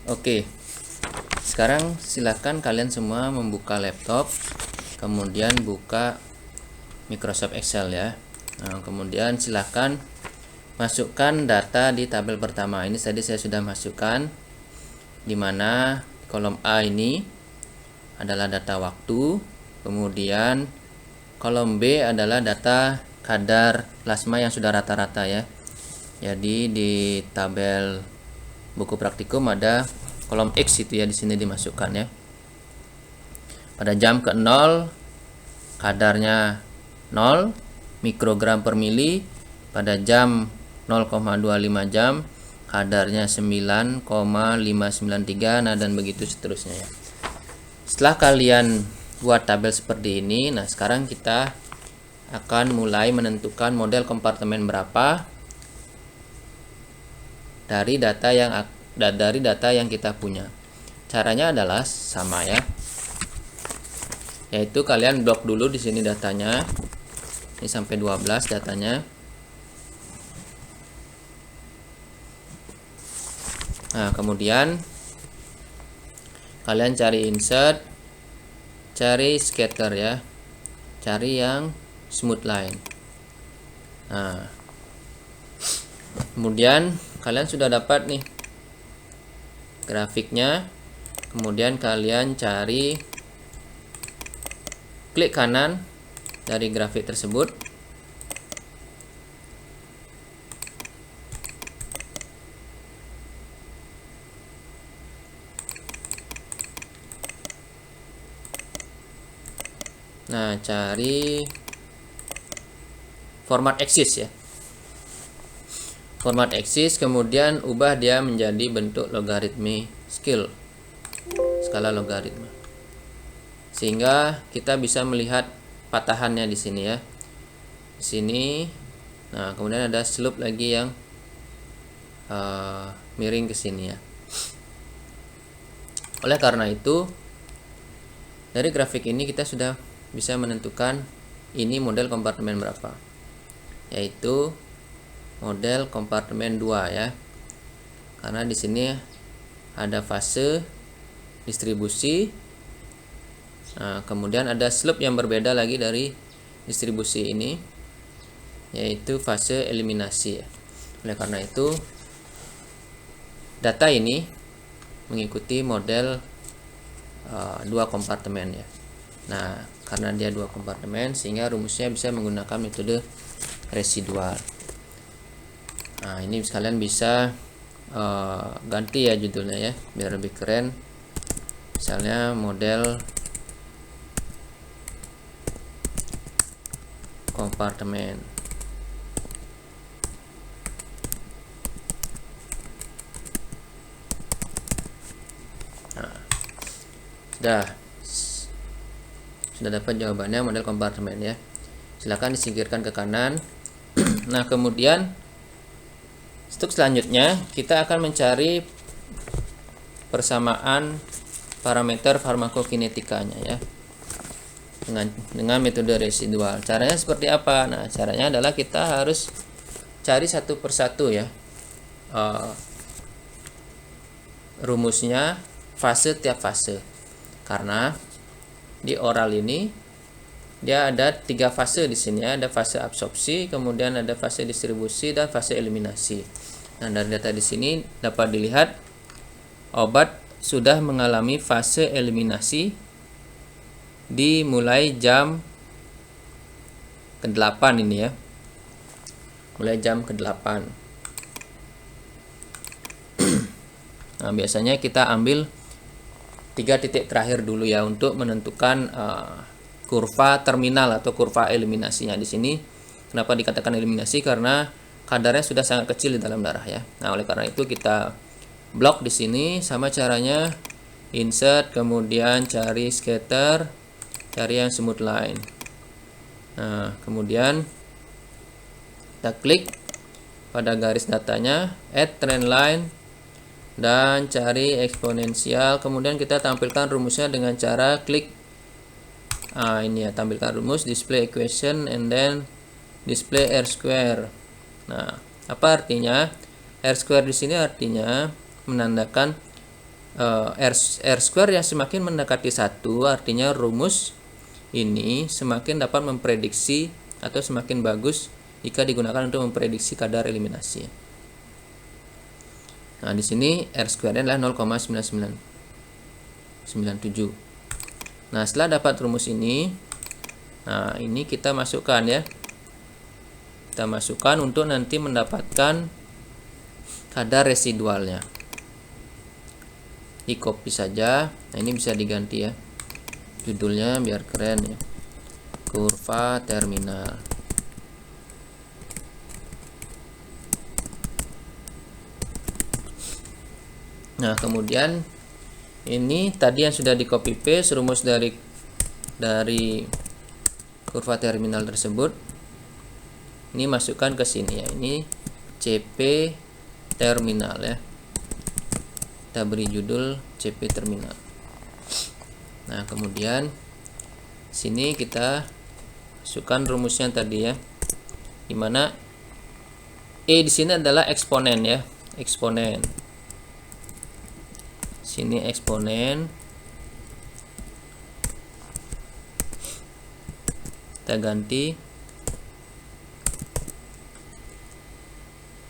Oke, sekarang silakan kalian semua membuka laptop, kemudian buka Microsoft Excel ya. Nah, kemudian silakan masukkan data di tabel pertama. Ini tadi saya sudah masukkan, di mana kolom A ini adalah data waktu, kemudian kolom B adalah data kadar plasma yang sudah rata-rata ya. Jadi di tabel buku praktikum ada kolom X itu ya, di sini dimasukkan ya. Pada jam ke 0 kadarnya 0 mikrogram per mili, pada jam 0,25 jam kadarnya 9,593, nah dan begitu seterusnya ya. Setelah kalian buat tabel seperti ini, nah sekarang kita akan mulai menentukan model kompartemen berapa dari data yang kita punya. Caranya adalah sama ya, yaitu kalian blok dulu di sini datanya. Ini sampai 12 datanya. Nah, kemudian kalian cari insert, cari scatter ya, cari yang smooth line. Nah, kemudian kalian sudah dapat nih grafiknya. Kemudian kalian cari, klik kanan dari grafik tersebut. Nah, cari format axis ya. Format axis, kemudian ubah dia menjadi bentuk logaritmi skala logaritma, sehingga kita bisa melihat patahannya di sini ya. Di sini. Nah, kemudian ada slope lagi yang miring ke sini ya. Oleh karena itu, dari grafik ini kita sudah bisa menentukan ini model kompartemen berapa, yaitu model kompartemen 2 ya. Karena di sini ada fase distribusi. Nah, kemudian ada slope yang berbeda lagi dari distribusi ini, yaitu fase eliminasi ya. Oleh karena itu, data ini mengikuti model 2 kompartemen ya. Nah, karena dia 2 kompartemen, sehingga rumusnya bisa menggunakan metode residual. Nah, ini sekalian bisa ganti ya judulnya ya, biar lebih keren. Misalnya model kompartemen. Nah, sudah dapat jawabannya model kompartemen ya. Silakan disingkirkan ke kanan. Nah, kemudian untuk selanjutnya kita akan mencari persamaan parameter farmakokinetikanya ya, dengan metode residual. Caranya seperti apa? Nah, caranya adalah kita harus cari satu persatu ya, rumusnya tiap fase. Karena di oral ini dia ada 3 fase di sini ya. Ada fase absorpsi, kemudian ada fase distribusi, dan fase eliminasi. Nah, dari data di sini dapat dilihat obat sudah mengalami fase eliminasi dimulai jam ke-8 ini ya. Mulai jam ke-8. Nah, biasanya kita ambil 3 titik terakhir dulu ya untuk menentukan kurva terminal atau kurva eliminasinya di sini. Kenapa dikatakan eliminasi? Karena kadarnya sudah sangat kecil di dalam darah ya. Nah, oleh karena itu kita blok di sini. Sama caranya, insert, kemudian cari scatter, cari yang smooth line. Nah, kemudian kita klik pada garis datanya, add trend line, dan cari eksponensial. Kemudian kita tampilkan rumusnya dengan cara klik ini ya, tampilkan rumus, display equation, and then display R square. Nah, apa artinya? R square di sini artinya menandakan R square yang semakin mendekati 1, artinya rumus ini semakin dapat memprediksi atau semakin bagus jika digunakan untuk memprediksi kadar eliminasi. Nah, di sini R square adalah 0,9997. Nah, setelah dapat rumus ini, nah ini kita masukkan ya. Kita masukkan untuk nanti mendapatkan kadar residualnya. Di copy saja. Nah, ini bisa diganti ya. Judulnya biar keren ya. Kurva terminal. Nah, kemudian ini tadi yang sudah di copy paste rumus dari kurva terminal tersebut. Ini masukkan ke sini ya. Ini CP terminal ya. Kita beri judul CP terminal. Nah, kemudian sini kita masukkan rumusnya tadi ya. Dimana E di sini adalah eksponen ya. Eksponen. Sini eksponen. Kita ganti.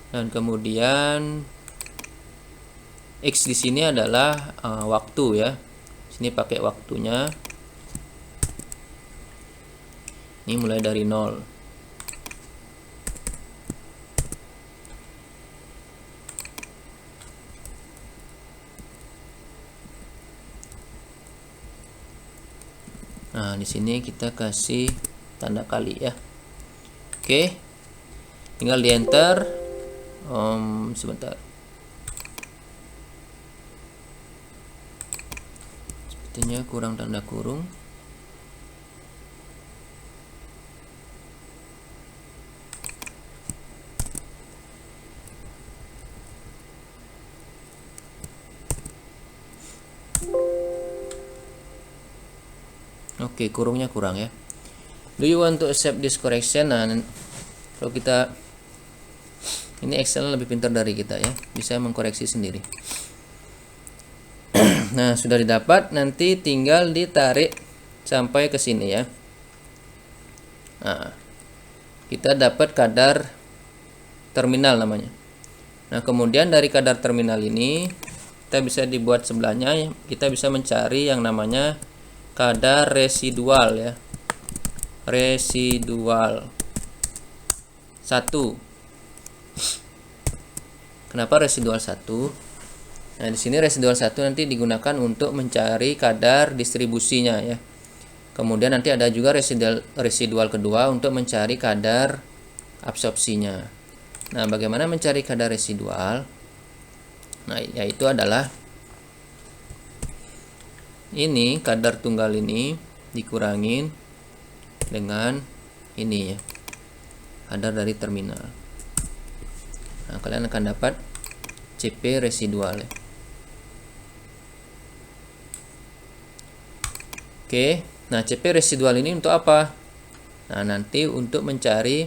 Dan kemudian X di sini adalah waktu ya. Sini pakai waktunya. Ini mulai dari 0. Nah, di sini kita kasih tanda kali ya. Oke. Tinggal di enter. Sebentar. Sepertinya kurang tanda kurung. Oke, kurungnya kurang ya. Do you want to accept this correction? Nah, kalau kita ini Excel lebih pintar dari kita ya, bisa mengkoreksi sendiri. Nah, sudah didapat, nanti tinggal ditarik sampai ke sini ya. Nah, kita dapat kadar terminal namanya. Nah, kemudian dari kadar terminal ini kita bisa dibuat sebelahnya ya. Kita bisa mencari yang namanya kadar residual ya. Residual 1. Kenapa residual 1? Nah, di sini residual 1 nanti digunakan untuk mencari kadar distribusinya ya. Kemudian nanti ada juga residual kedua untuk mencari kadar absorpsinya. Nah, bagaimana mencari kadar residual? Nah, yaitu adalah ini kadar tunggal ini dikurangin dengan ini ya. Kadar dari terminal. Nah, kalian akan dapat CP residual ya. Oke, nah CP residual ini untuk apa? Nah, nanti untuk mencari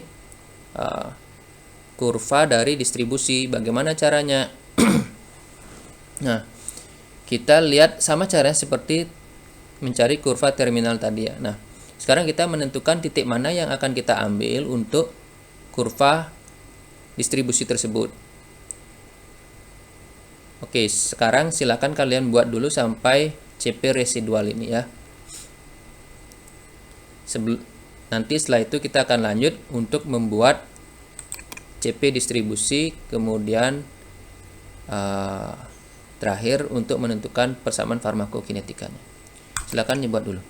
kurva dari distribusi. Bagaimana caranya? Nah, kita lihat sama caranya seperti mencari kurva terminal tadi ya. Nah, sekarang kita menentukan titik mana yang akan kita ambil untuk kurva distribusi tersebut. Oke, sekarang silakan kalian buat dulu sampai CP residual ini ya. Nanti setelah itu kita akan lanjut untuk membuat CP distribusi, kemudian terakhir untuk menentukan persamaan farmakokinetikanya. Silakan dibuat dulu.